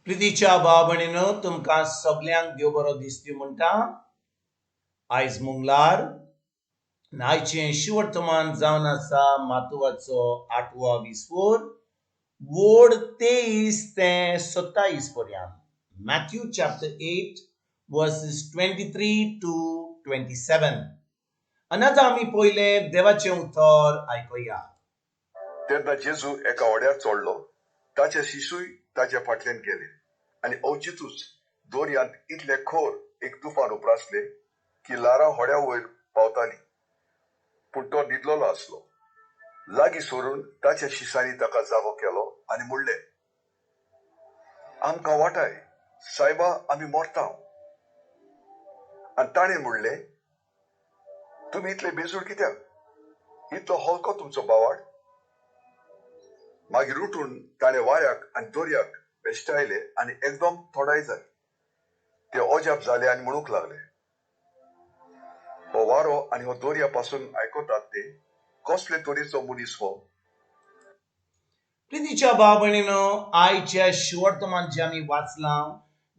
प्रितीच्या भाव भयणीनो तुमकां सगळ्यांक देव बरो दीस दिवं म्हणटा। आयज मंगळार आयचें शिवर्तमान जावन आसा मातुवाचो 8वा विसवोर वोड 23 ते 27 पर्यंत। Mathew chapter 8 verses 23 to 27। आनी आतां आमी पयले देवाचें उतर आयकुया। तेन्ना जेजू एका व्हड्यार चडलो, ताचे शिशूय ताचे फाटल्यान गेले आनी अवचितूच दोर्यांत इतले खोर एक तुफान उप्रासले की लारां व्हड्या वयर पावतालीं, पूण तो न्हिदलोलो आसलो। लागीं सरून ताच्या शिसांनी ताका जागो केलो आनी म्हणलें, आमकां वाटाय, सायबा, आमी मरतांव। आनी ताणें म्हणलें, तुमी इतले बेजूड कित्याक? इतलो हलको तुमचो बावाड? मागीर उठून ताणें वाऱ्याक आनी दोर्याक बेश्टायले आनी एकदम थोडाय जाली। ते अजाप जाले आनी म्हणूंक लागले, हो वारो आनी हो दोर्या पासून आयकतात ते कसले तरेचो मनीस हो? प्रितीच्या भाव भयणीनो, आयच्या शिवर्तमान जे आमी वाचलां,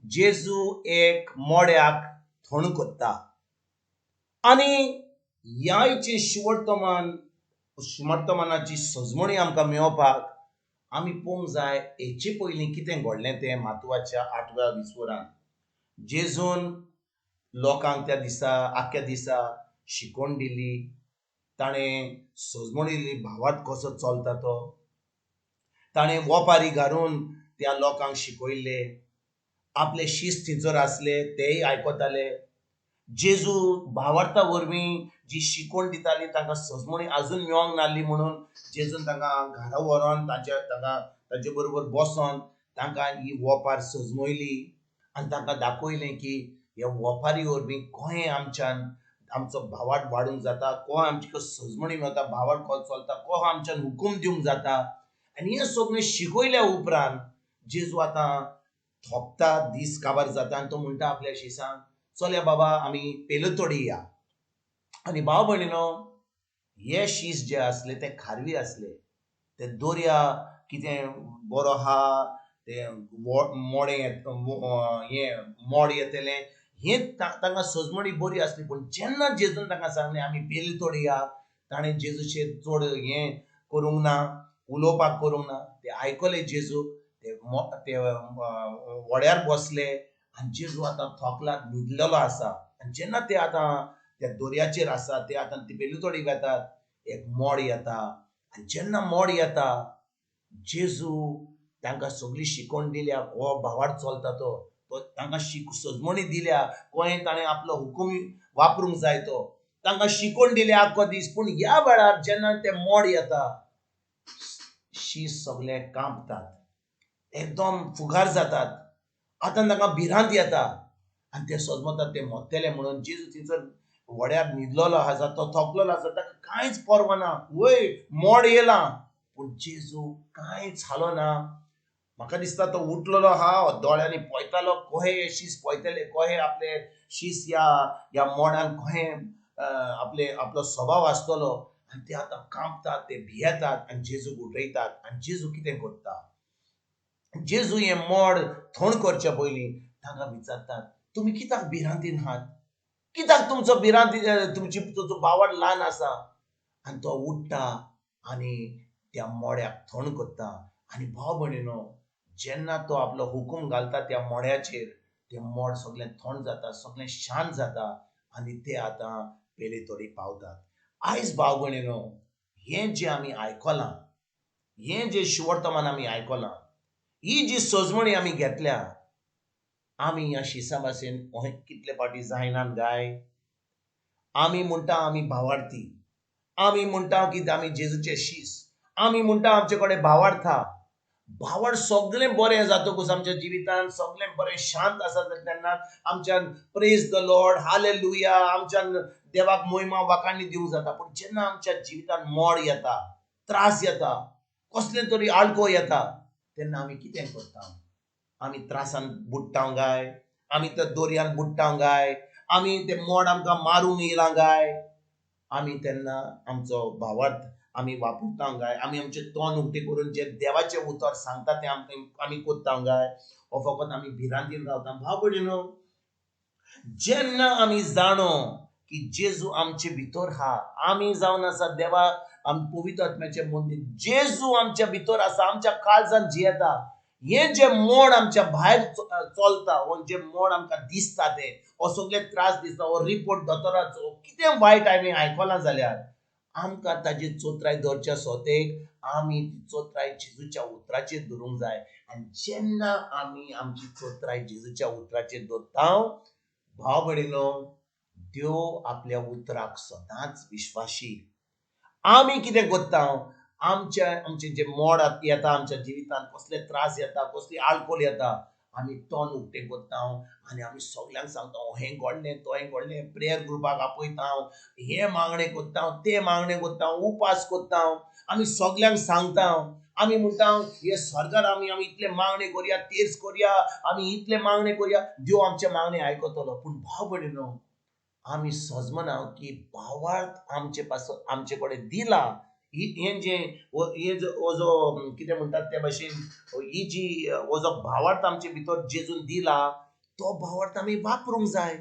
जेजू एक मोड्याक थोण कोत्ता आनी ह्यायचे शिवर्तमानाची सजमणी आमकां मेळोवपाक आमी पळोवंक जाय हेचे पयलीं कितें घडलें तें मातुवाच्या 8व्या विसवोरान। जेजून लोकांक त्या दिसा आख्या दिसा शिकोवन दिली, ताणें सजमणी दिली भावार्थ कसो चलता तो, ताणें वोपारी घालून त्या लोकांक शिकयले, आपले शिस्त थंयसर आसले तेय आयकताले। जेजू भावार्था वरवीं जी शिकवण दिताली तांकां सजमणी आजून मेळोंक नासली म्हणून जेजून तांकां घरा व्हरोन तांचे बरोबर बसोन तांकां ही वोपार सजमयली आनी तांकां दाखयलें की ह्या वोपारी वरवीं कशें आमचो भावार्थ वाडूंक जाता, कशें आमची सजमणी मेळटा, भावार्थ कसो चलता, कसो आमच्यान हुकूम दिवंक जाता। आनी हें सगळें शिकयल्या उपरांत जेजू आतां थोपता, दीस काबार जाता आनी तो म्हणटा आपल्या शिसांक, चल बाबा आमी पेलतोडी या। आनी भाव भयणीनो, हे शीस जे आसले ते खारवी आसले। ते दोर्या कितें बरो आहा, ते मोड येतलें हें तांकां सजमणी बरी आसली, पूण जेन्ना जेजून तांकां सांगलें आमी पेलतोडी या, ताणें जेजूचेर चड हें करूंक ना, उलोवपाक करूंक ना। ते आयकलें जेजू, ते व्हड्यार बसले आनी जेजू आतां थोकलात न्हिदलेलो आसा। आनी जेन्ना ते आतां त्या दोर्याचेर आसा, ते आतां ती पेलतोडी घेतात, एक मोड येता आनी जेन्ना मोड येता जेजू तांकां सगळी शिकवण दिल्या, हो भावार्थ चलता तो तांकां सजमणी दिल्या, कशें ताणें आपलो हुकूम वापरूंक जाय तो तांकां शिकवण दिल्या आख्खो दीस। पूण ह्या वेळार जेन्ना ते मोड येता, शीस सगळे कांपतात, एकदम फुगार जातात। आतां तांकां भिरांत येता आनी ते सजमतात ते मोडटले म्हणून। जेजू थंयसर व्हड्यार न्हिदलोलो आसा, तो थकलेलो आसा, ताका कांयच पर्वा ना, वय मोड येयलां पूण जेजू कांयच हालो ना। म्हाका दिसता तो उठलेलो आहा, दोळ्यांनी पळयतालो कशें शीस पळयतले, कशें आपले शीस ह्या मोडान कशें आपलो स्वभाव आसतलो। आनी ते आतां कांपतात, ते भियेतात आनी जेजूक उठयतात। आनी जेजू कितें करता, जेजू हें मोड थोण करचे पयलीं तांकां विचारतात, तुमी कित्याक भिरांतीन आहात? कित्याक तुमचो भावार्थ ल्हान आसा? आनी तो उठ्ठा आनी त्या मोड्याक थोण करता। आनी भाव भयणीनो, जेन्ना तो आपलो हुकूम घालता त्या मोड्याचेर, तें मोड सगळें थोंड जाता, सगळें शांत जाता आनी ते आतां पेलेतोडी पावतात। आयज भाव भयणीनो, हें जें आमी आयकलां, हें जें शिवर्तमान आमी आयकलां, ही जी सजमणी आमी घेतल्या, आमी ह्या शिसा भाशेन अशें कितले फावटी जायनात काय? आमी म्हणटा आमी भावार्थी, आमी म्हणटा की आमी जेजूचे शीस, आमी म्हणटा आमचे कडेन भावार्थ आहा। भावार्थ सगळें बरें जातकूच आमच्या जिवितांत सगळें बरें शांत आसा तेन्ना आमच्यान प्रेज द लॉर्ड, हालेलुया, आमच्यान देवाक महिमा वाखाणणी दिवंक जाता। पूण जेन्ना आमच्या जिवितांत मोड येता, त्रास येता, कसले तरी आडको येता, तेन्ना आमी कितें करता? आमी त्रासान बुडटाव काय? आमी त्या दोर्यान बुडटाव काय? आमी ते मोड आमकां मारूंक येयलां काय? आमी तेन्ना आमचो भावार्थ आमी वापरता काय, आमी आमचे तोंड उक्ते करून जे देवाचे उतर सांगता ते आमी कोत्ता काय, हो फकत आमी भिरांतीन रावता. भाव भयणीनो, जेन्ना आमी जाणो की जेजू आमचे भितर हा, आमी जावन आसा देवा पवित्र आत्म्याचे मंदिर, जेजू आमच्या भितर आसा, आमच्या काळजान जियेता. हे जे मोड आमच्या भायर चलता, हो जे मोड आमकां दिसता, ते हो सगळे त्रास दिसता, हो रिपोर्ट दोतोराचो कितें वायट आमी आयकलां जाल्यार आमकां ताजी चोत्राय धरच्या सोतेक आमी ती चोत्राय जेजूच्या उतराचेर धरूंक जाय. आनी जेन्ना आमी आमची चोत्राय जेजूच्या उतराचेर धरता, भाव भयणीनो, देव आपल्या उतराक सदांच विश्वासी. आमी कितें करता, आमचे जे मोड येता आमच्या जिवितांत, कसले त्रास येता, कसली आळकोल येता, आमी तोंड उक्तें करता आनी आमी सगळ्यांक सांगता हें घडलें तें घडलें, प्रेयर ग्रुपाक आपयता, हे मागणें करता, ते मागणें करता, उपास करता, आमी सगळ्यांक सांगता. आमी म्हणटा हे स्वर्गार आमी इतले मागणे करुया, तेच करुया, आमी इतले मागणे करुया, देव आमचे मागणे आयकतलो. पूण भाव भयणीनो, आमी समजना की भावार्थ आमचे कडेन दिला. हे जो कितें म्हणटात ते भाशेन ही जी हो जो भावार्थ आमचे भितर जेजून दिला, तो भावार्थ आमी वापरूंक जाय.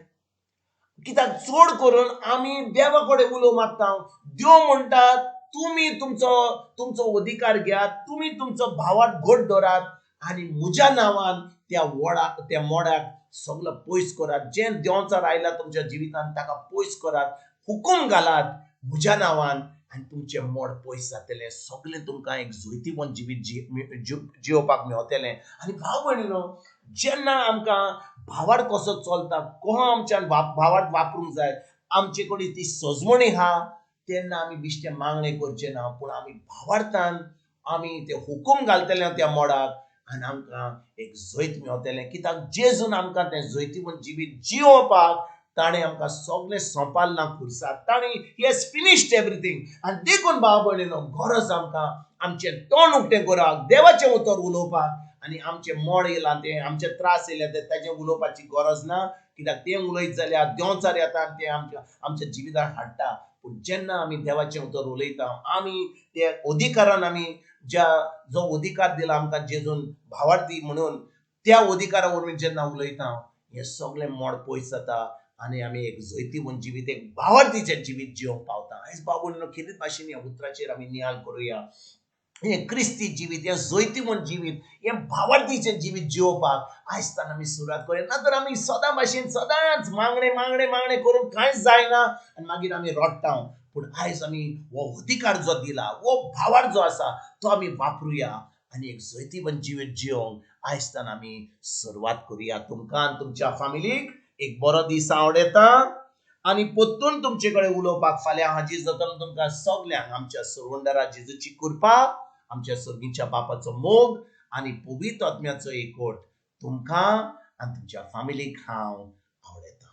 कित्याक चड करून आमी देवा कडेन उलो मागता. देव म्हणटा तुमी तुमचो अधिकार घेयात, तुमी तुमचो भावार्थ घट धरात आनी म्हज्या नांवान त्या मोडाक सगळं पयस करात. जे देंवचार आयला तुमच्या जिवितांत ताका पयस करात, हुकूम घालात म्हज्या नांवान, आनी तुमचे मोड पयस जातले. सगळें तुमकां एक जोयतीवंत जिवीत जियोवपाक मेळटलें. आनी भाव भयणीनो, जेन्ना आमकां भावार्थ कसो चलता, कसो आमच्यान भावार्थ वापरूंक जाय, आमचे कडेन ती सजमणी हा, तेन्ना आमी बिश्टे मागणे करचे ना, पूण आमी भावार्थान आमी ते हुकूम घालतले त्या मोडाक आनी आमकां एक जैत मेळटलें. कित्याक जेजून आमकां तें जैतीवंत जिवीत जियोवपाक ताणें आमकां सगळें सोंपलें खुर्सार. ताणें ही हॅज फिनिश्ड एवरीथिंग. आनी देखून भाव भयणीनो, गरज आमकां आमचें तोंड उक्तें करपाक, देवाचें उतर उलोवपाक, आनी आमचे मोड येयला ते, आमचे त्रास येयले ते, ताचें उलोवपाची गरज ना. कित्याक तें उलयत जाल्यार देंवचार येता आनी तें आमच्या जिवितांत हाडटा. पूण जेन्ना आमी देवाचें उतर उलयता, आमी ते अधिकारान आमी जो अधिकार दिला आमकां जेजून भावार्थी म्हणून, त्या अधिकारा वरवीं जेन्ना उलयता, हें सगळें मोड पयस जाता आनी आमी एक जैतीवंत जिवीत, एक भावार्थीचें जिवीत जियोवंक पावता. आयज भाव भयणीनो, कितें भाशेन ह्या उतराचेर आमी नियाळ करुया. हें क्रिस्ती जिवीत, हें जैतीवंत जिवीत, हें भावार्थीचें जिवीत जियोवपाक आयज तान आमी सुरवात करुया. नातर आमी सदां भाशेन सदांच मागणे करून कांयच जायना आनी मागीर आमी रडटा. पूण आयज आमी हो अधिकार जो दिला, हो भावार्थ जो आसा, तो आमी वापरुया आनी एक जैतीवंत जिवीत जियोवंक आयज तान आमी सुरवात करुया. तुमकां आनी तुमच्या फॅमिलीक एक बरो दीस आवडेता आनी परतून तुमचे कडेन उलोवपाक फाल्यां हाजीर जातलो. तुमकां सगल्यांक आमच्या सर्वंडरा जेजूची कृपा, आमच्या सर्गीच्या बापाचो मोग आनी पवित्र आत्म्याचो एकवट तुमकां आनी तुमच्या फॅमिलीक हांव आवडयता.